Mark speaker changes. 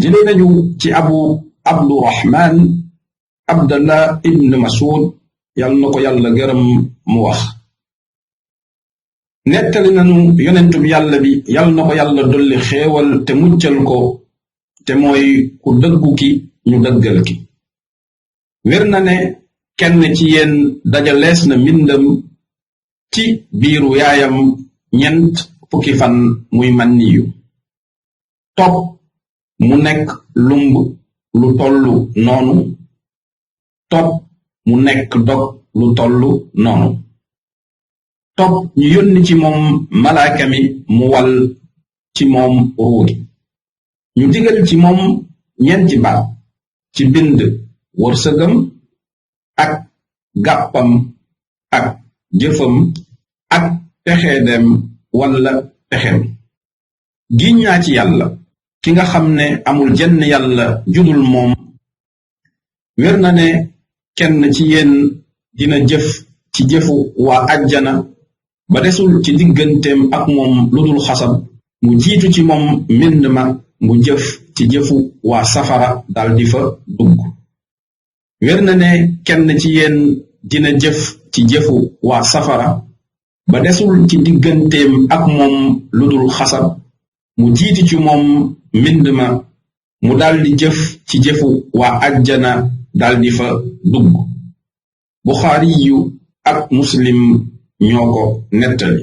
Speaker 1: jëlee nañu ci abdurahman abdallah ibn masud yàlla na ko yàlla gërëm mu wax nettali nañu yonentu bi yàlla bi yàlla na ko yàlla dolli xéewal te muccal ko te mooy ku dëggu ki ñu dëggal ki wér na ne kenn ci yéen dajalees na mbindam ci biiru yaayam ñent fukki fan muy manniyu topp mu nekk lumb lu tollu noonu topp mu nekk dog lu tollu noonu topp ñu yónni ci moom malaaka mi mu wal ci moom ruugi ñu digal ci moom ñeenti baat ci bind wërsëgam ak gàppam ak jëfam ak pexeedem walla pexem giñ naa ci yàlla ki nga xam ne amul jenn yàlla judul moom wér na ne kenn ci yéen dina jëf ci jëfu waa ajjana ba desul ci digganteem ak moom lu dul xasab mu jiitu ci moom mbind ma mu jëf ci jëfu waa safara daldi fa dugg wér na ne kenn ci yéen dina jëf ci jëfu waa safara ba desul ci digganteem ak moom lu dul xasab mu jiitu ci moom mbind ma mu daldi jëf ci jëfu waa ajjana daldi fa dugg buxaari yu ak muslim ñoo ko nettali